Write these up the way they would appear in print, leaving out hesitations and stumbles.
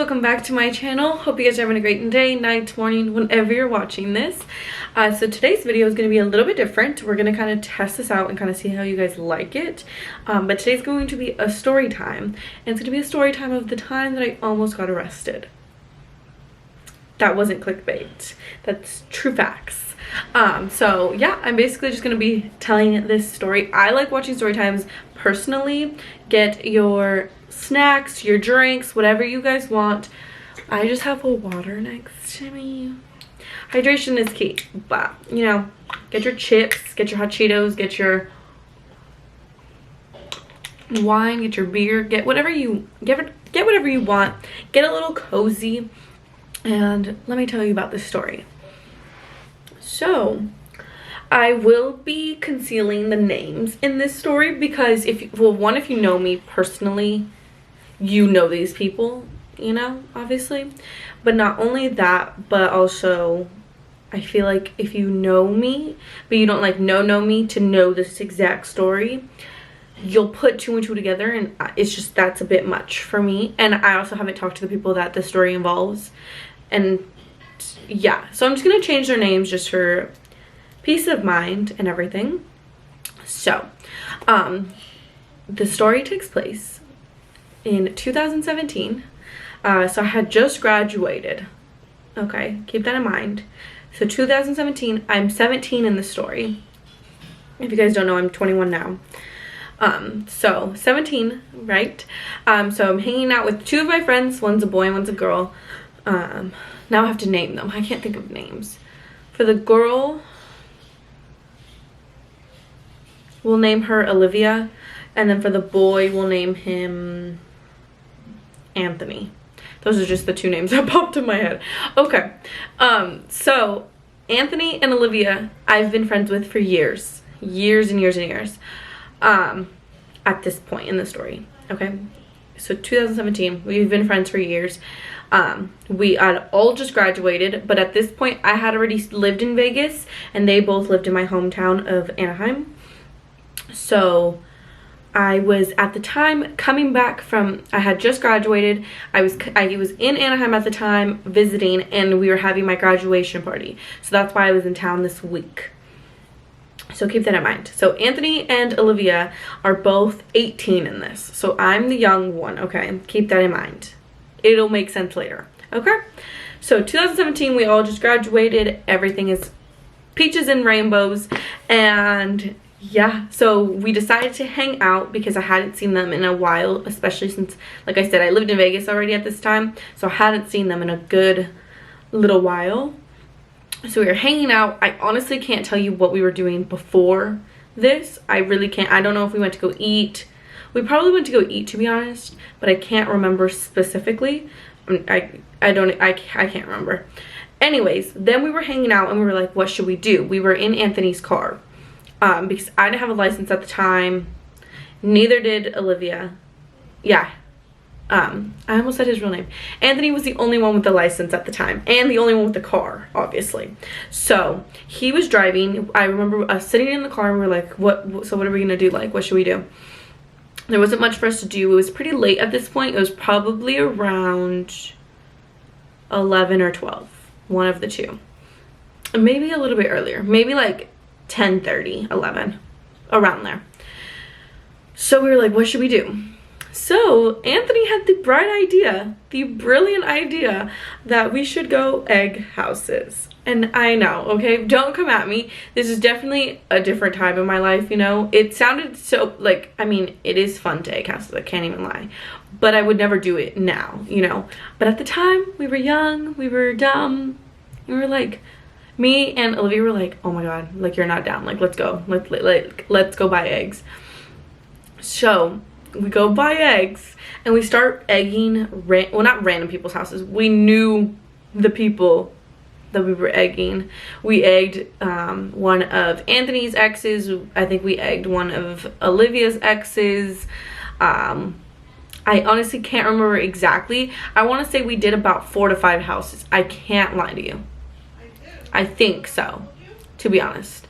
welcome back to my channel. Hope you guys are having a great day, night, morning, whenever you're watching this. So today's video is going to be a little bit different. We're going to kind of test this out and kind of see how you guys like it. But today's going to be a story time, and it's going to be a story time of the time that I almost got arrested. That wasn't clickbait. That's true facts. So yeah, I'm basically just going to be telling this story. I like watching story times personally. Get your snacks, your drinks, whatever you guys want. I just have a water next to me. Hydration is key, but you know, get your chips, get your hot Cheetos, get your wine, get your beer, get whatever you get whatever you want. Get a little cozy, and let me tell you about this story. So I will be concealing the names in this story because if you know me personally, you know these people, you know, obviously. But not only that, but also I feel like if you know me, but you don't like know me to know this exact story, you'll put two and two together, and it's just, that's a bit much for me. And I also haven't talked to the people that the story involves. And yeah, so I'm just gonna change their names just for peace of mind and everything. So the story takes place in 2017. So I had just graduated. Okay, keep that in mind. So 2017, I'm 17 in the story. If you guys don't know, I'm 21 now. So 17, right? So I'm hanging out with two of my friends. One's a boy and one's a girl. Now I have to name them. I can't think of names. For the girl, we'll name her Olivia. And then for the boy, we'll name him Anthony. Those are just the two names that popped in my head. Okay. So Anthony and Olivia, I've been friends with for years. Years and years and years. At this point in the story. Okay. So 2017, we've been friends for years. We had all just graduated, but at this point I had already lived in Vegas and they both lived in my hometown of Anaheim. So I was at the time coming back from, I had just graduated. I was in Anaheim at the time visiting, and we were having my graduation party. So that's why I was in town this week. So keep that in mind. So Anthony and Olivia are both 18 in this. So I'm the young one, okay? Keep that in mind. It'll make sense later, okay? So 2017, we all just graduated. Everything is peaches and rainbows. And yeah, so we decided to hang out because I hadn't seen them in a while, especially since, like I said, I lived in Vegas already at this time. So I hadn't seen them in a good little while. So we were hanging out. I honestly can't tell you what we were doing before this. I really can't. I don't know if we went to go eat. We probably went to go eat, to be honest, but I can't remember specifically. I can't remember. Anyways, then we were hanging out and we were like, what should we do? We were in Anthony's car because I didn't have a license at the time. Neither did Olivia. Yeah. I almost said his real name. Anthony was the only one with the license at the time, and the only one with the car, obviously. So he was driving. I remember us sitting in the car and we were like, so what are we gonna do? Like, what should we do? There wasn't much for us to do. It was pretty late at this point. It was probably around 11 or 12, one of the two. Maybe a little bit earlier, maybe like 10:30, 11, around there. So we were like, what should we do? So Anthony had the brilliant idea that we should go egg houses. And I know, okay, don't come at me. This is definitely a different time in my life, you know. It sounded so, like, I mean, it is fun to egg houses, I can't even lie. But I would never do it now, you know. But at the time, we were young, we were dumb. We were like, me and Olivia were like, oh my god, like, you're not down. Like, let's go. Let's go buy eggs. So we go buy eggs and we start egging, well, not random people's houses. We knew the people that we were egging. We egged one of Anthony's exes. I think we egged one of Olivia's exes. I honestly can't remember exactly. I want to say we did about 4 to 5 houses. I can't lie to you. I think so, to be honest.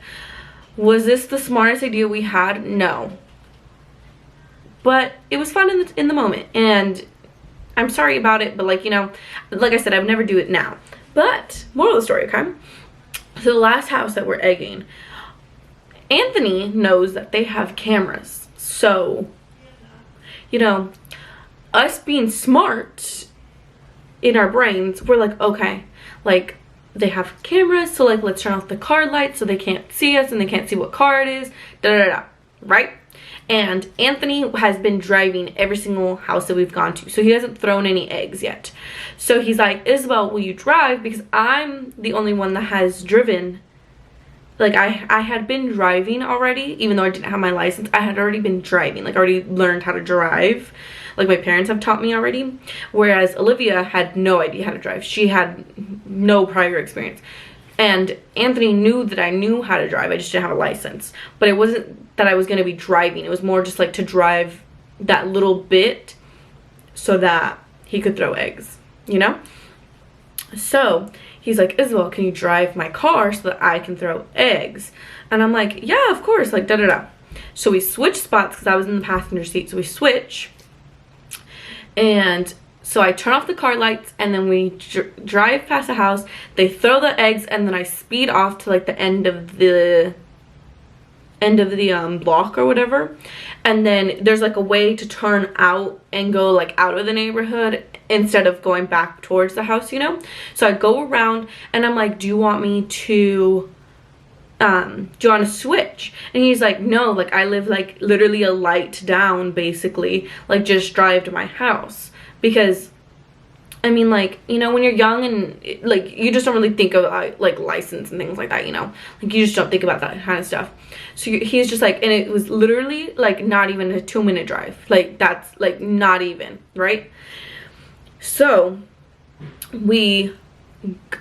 Was this the smartest idea we had? No. But it was fun in the moment, and I'm sorry about it, but like, you know, like I said, I would never do it now. But moral of the story, okay? So the last house that we're egging, Anthony knows that they have cameras. So, you know, us being smart in our brains, we're like, okay, like they have cameras, so like let's turn off the car lights so they can't see us and they can't see what car it is, da da da, right? And Anthony has been driving every single house that we've gone to, so he hasn't thrown any eggs yet. So he's like, Isabel, will you drive? Because I'm the only one that has driven. Like I had been driving already, even though I didn't have my license. I had already been driving, like already learned how to drive. Like my parents have taught me already. Whereas Olivia had no idea how to drive. She had no prior experience. And Anthony knew that I knew how to drive. I just didn't have a license. But it wasn't that I was going to be driving. It was more just like to drive that little bit so that he could throw eggs, you know? So he's like, Isabel, can you drive my car so that I can throw eggs? And I'm like, yeah, of course, like da da da. So we switch spots because I was in the passenger seat. So we switch. And so I turn off the car lights and then we drive past the house. They throw the eggs and then I speed off to like the end of the block or whatever. And then there's like a way to turn out and go like out of the neighborhood instead of going back towards the house, you know? So I go around and I'm like, do you want to switch? And he's like, no, like I live like literally a light down, basically, like just drive to my house. Because I mean, like, you know, when you're young and like you just don't really think of like license and things like that, you know, like you just don't think about that kind of stuff. So he's just like, and it was literally like not even a 2-minute drive, like that's like not even, right? So we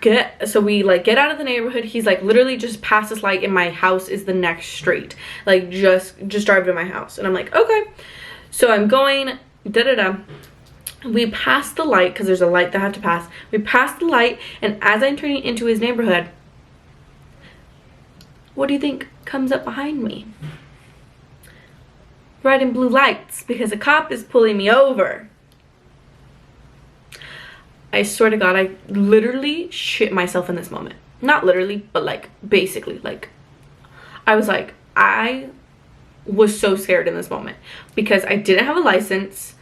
get out of the neighborhood. He's like, literally just past this light and my house is the next street, like just drive to my house. And I'm like, okay. So I'm going da da da. We pass the light because there's a light that I have to pass. We pass the light, and as I'm turning into his neighborhood, what do you think comes up behind me? Red and blue lights, because a cop is pulling me over. I swear to God, I literally shit myself in this moment. Not literally, but like basically, like I was like, I was so scared in this moment because I didn't have a license.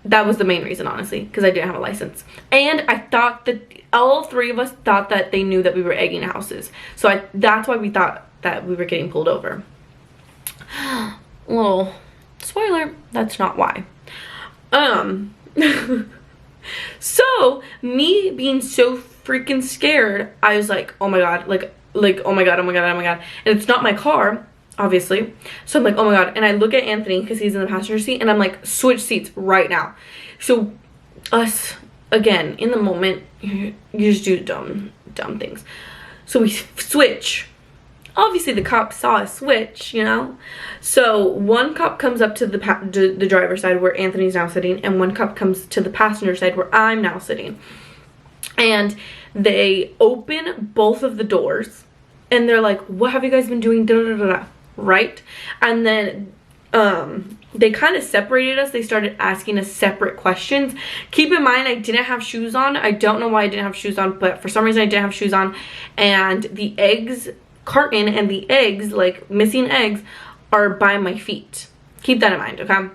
That was the main reason, honestly, because I didn't have a license. And I thought that all three of us thought that they knew that we were egging houses. So that's why we thought that we were getting pulled over. Well, spoiler, that's not why. So me being so freaking scared, I was like, oh my God, like, oh my God, oh my God, oh my God. And it's not my car, obviously. So I'm like, oh my God. And I look at Anthony because he's in the passenger seat and I'm like, switch seats right now. So us, again, in the moment, you just do dumb things. So we switch. Obviously the cop saw us switch, you know? So one cop comes up to the driver's side where Anthony's now sitting, and one cop comes to the passenger side where I'm now sitting. And they open both of the doors and they're like, what have you guys been doing? Da, da, da, da. Right? And then they kind of separated us. They started asking us separate questions. Keep in mind, I didn't have shoes on. I don't know why I didn't have shoes on, but for some reason I didn't have shoes on. And the eggs carton and the eggs, like missing eggs, are by my feet. Keep that in mind, okay?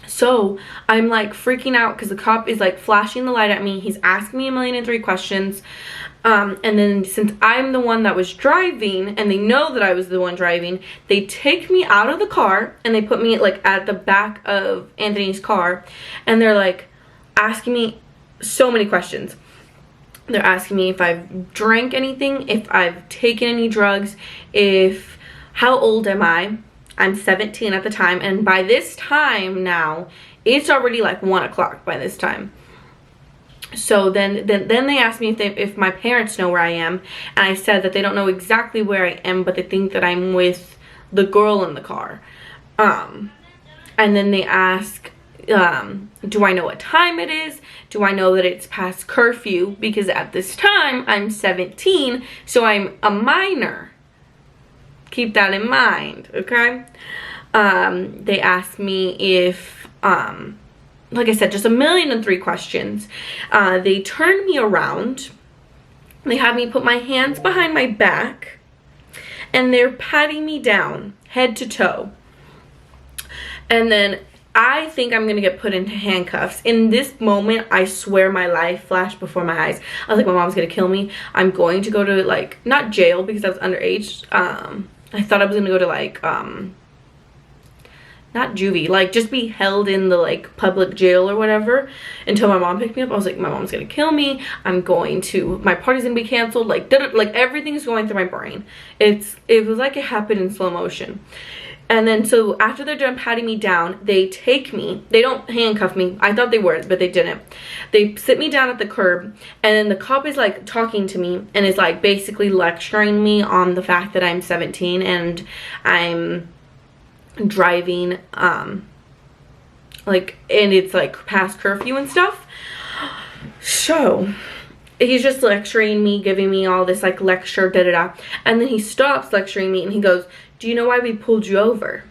So I'm like freaking out because the cop is like flashing the light at me. He's asking me 1,000,003 questions. And then since I'm the one that was driving and they know that I was the one driving, they take me out of the car and they put me like at the back of Anthony's car, and they're like asking me so many questions. They're asking me if I've drank anything, if I've taken any drugs, how old am I? I'm 17 at the time, and by this time now, it's already like 1 o'clock by this time. So then they asked me if my parents know where I am, and I said that they don't know exactly where I am, but they think that I'm with the girl in the car. And then they ask, do I know what time it is? Do I know that it's past curfew? Because at this time, I'm 17, so I'm a minor. Keep that in mind, okay? They asked me if like I said, just 1,000,003 questions. They turned me around. They had me put my hands behind my back, and they're patting me down head to toe. And then I think I'm gonna get put into handcuffs. In this moment, I swear my life flashed before my eyes. I was like, my mom's gonna kill me. I'm going to go to, like, not jail because I was underage. I thought I was gonna go to, like, not juvie, like, just be held in the, like, public jail or whatever until my mom picked me up. I was like, my mom's gonna kill me. My party's gonna be canceled. Like, everything's going through my brain. It was like it happened in slow motion. And then, so after they're done patting me down, they take me. They don't handcuff me. I thought they were, but they didn't. They sit me down at the curb, and then the cop is, like, talking to me and is, like, basically lecturing me on the fact that I'm 17 and I'm driving, like, and it's, like, past curfew and stuff. So he's just lecturing me, giving me all this, like, lecture, da-da-da. And then he stops lecturing me and he goes, do you know why we pulled you over?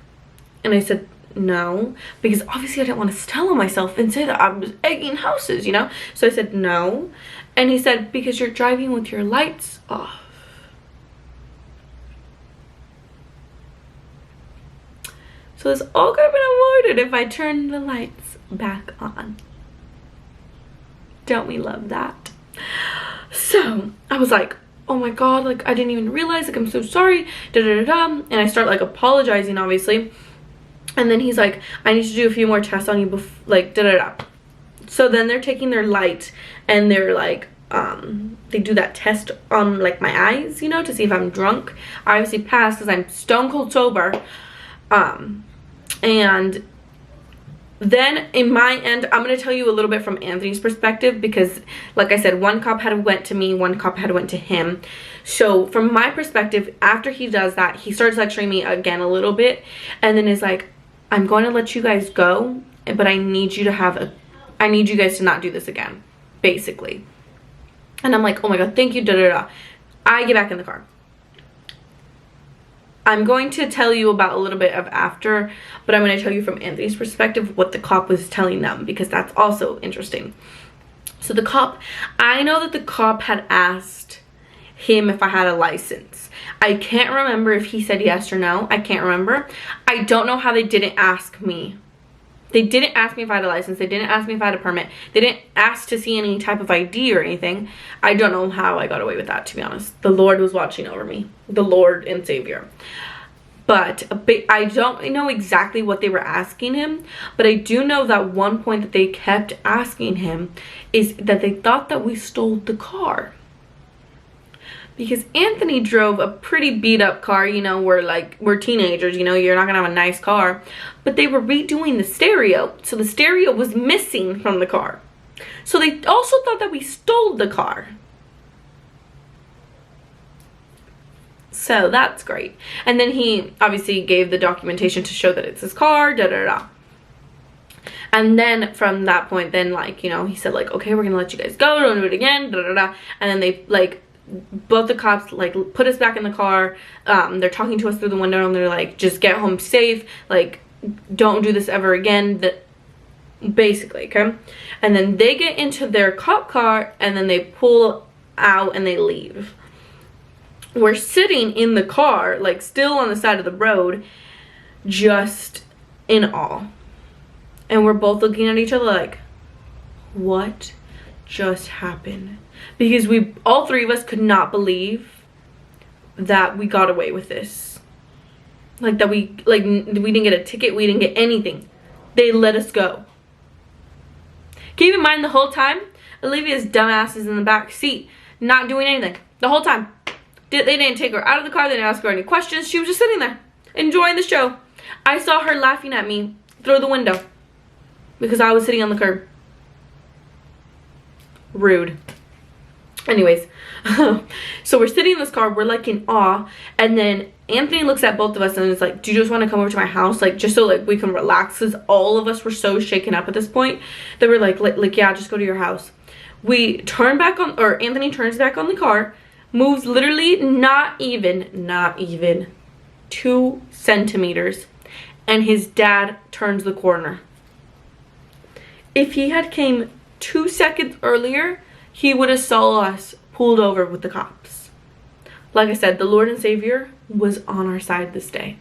And I said, no, because obviously I didn't want to tell on myself and say that I was egging houses, you know? So I said, no. And he said, because you're driving with your lights off. So this all could have been avoided if I turned the lights back on. Don't we love that? So I was like, oh my god, like, I didn't even realize, like, I'm so sorry, da-da-da-da. And I start, like, apologizing, obviously. And then he's like, I need to do a few more tests on you, like, da-da-da. So then they're taking their light and they're, like, they do that test on, like, my eyes, you know, to see if I'm drunk. I obviously passed because I'm stone cold sober. And then in my end, I'm going to tell you a little bit from Anthony's perspective because, like I said, one cop had went to me, one cop had went to him. So from my perspective, after he does that, he starts lecturing me again a little bit and then is like, I'm going to let you guys go, but I need you guys to not do this again, basically. And I'm like, oh my god, thank you, da-da-da. I get back in the car. I'm going to tell you about a little bit of after, but I'm going to tell you from Anthony's perspective what the cop was telling them because that's also interesting. So the cop, I know that the cop had asked him if I had a license. I can't remember if he said yes or no. I can't remember. I don't know how they didn't ask me. They didn't ask me if I had a license. They didn't ask me if I had a permit. They didn't ask to see any type of ID or anything. I don't know how I got away with that, to be honest. The Lord was watching over me. The Lord and Savior. But I don't know exactly what they were asking him. But I do know that one point that they kept asking him is that they thought that we stole the car. Because Anthony drove a pretty beat up car, you know, we're teenagers, you know, you're not gonna have a nice car. But they were redoing the stereo, so the stereo was missing from the car. So they also thought that we stole the car. So that's great. And then he obviously gave the documentation to show that it's his car, da-da-da. And then from that point, then, like, you know, he said, like, okay, we're gonna let you guys go, don't do it again, da-da-da. And then they, like, both the cops, like, put us back in the car. They're talking to us through the window and they're like, just get home safe, like, don't do this ever again, basically, okay? And then they get into their cop car and then they pull out and they leave. We're sitting in the car, like, still on the side of the road, just in awe. And we're both looking at each other like, what just happened? Because all three of us could not believe that we got away with this. Like, that we didn't get a ticket, we didn't get anything. They let us go. Keep in mind, the whole time, Olivia's dumbass is in the back seat, not doing anything. The whole time. They didn't take her out of the car, they didn't ask her any questions. She was just sitting there, enjoying the show. I saw her laughing at me through the window because I was sitting on the curb. Rude. Anyways, so we're sitting in this car, we're like in awe, and then Anthony looks at both of us and is like, do you just want to come over to my house, like, just so, like, we can relax? Because all of us were so shaken up at this point that we're like, yeah, just go to your house. We turn back on, or Anthony turns back on the car, moves literally not even 2 centimeters, and his dad turns the corner. If he had came 2 seconds earlier, he would have saw us pulled over with the cops. Like I said, the Lord and Savior was on our side this day.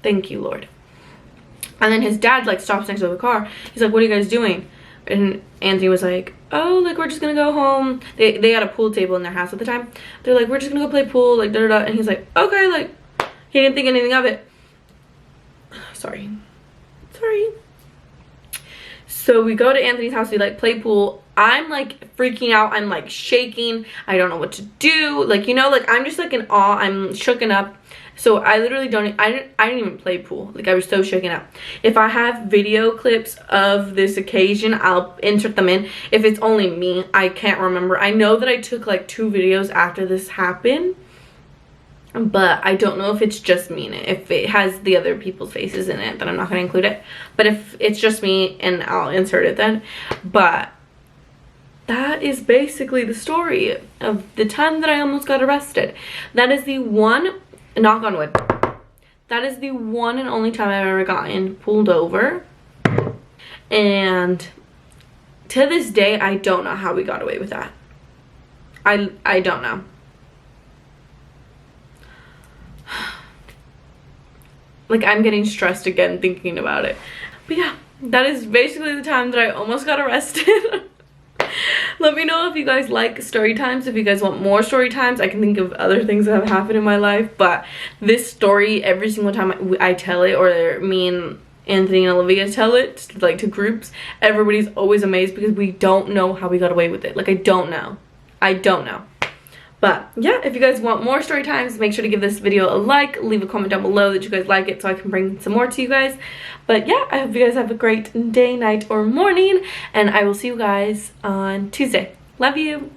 Thank you, Lord. And then his dad like stops next to the car. He's like, what are you guys doing? And Anthony was like, oh, like we're just gonna go home. They had a pool table in their house at the time. They're like, we're just gonna go play pool, like da da da. And he's like, okay, like he didn't think anything of it. Sorry. So we go to Anthony's house, we like play pool. I'm like freaking out, I'm like shaking, I don't know what to do, like, you know, like I'm just like in awe, I'm shooken up. So I literally I didn't even play pool, like I was so shooken up. If I have video clips of this occasion, I'll insert them in. If it's only me, I can't remember. I know that I took like 2 videos after this happened, but I don't know if it's just me in it. If it has the other people's faces in it, then I'm not going to include it. But if it's just me, and I'll insert it then. But that is basically the story of the time that I almost got arrested. That is the one, knock on wood, that is the one and only time I've ever gotten pulled over. And to this day, I don't know how we got away with that. I don't know. Like, I'm getting stressed again thinking about it. But yeah, that is basically the time that I almost got arrested. Let me know if you guys like story times, if you guys want more story times. I can think of other things that have happened in my life, but this story, every single time I tell it, or me and Anthony and Olivia tell it, like to groups, everybody's always amazed because we don't know how we got away with it. Like, I don't know. But yeah, if you guys want more story times, make sure to give this video a like, leave a comment down below that you guys like it so I can bring some more to you guys. But yeah, I hope you guys have a great day, night, or morning, and I will see you guys on Tuesday. Love you.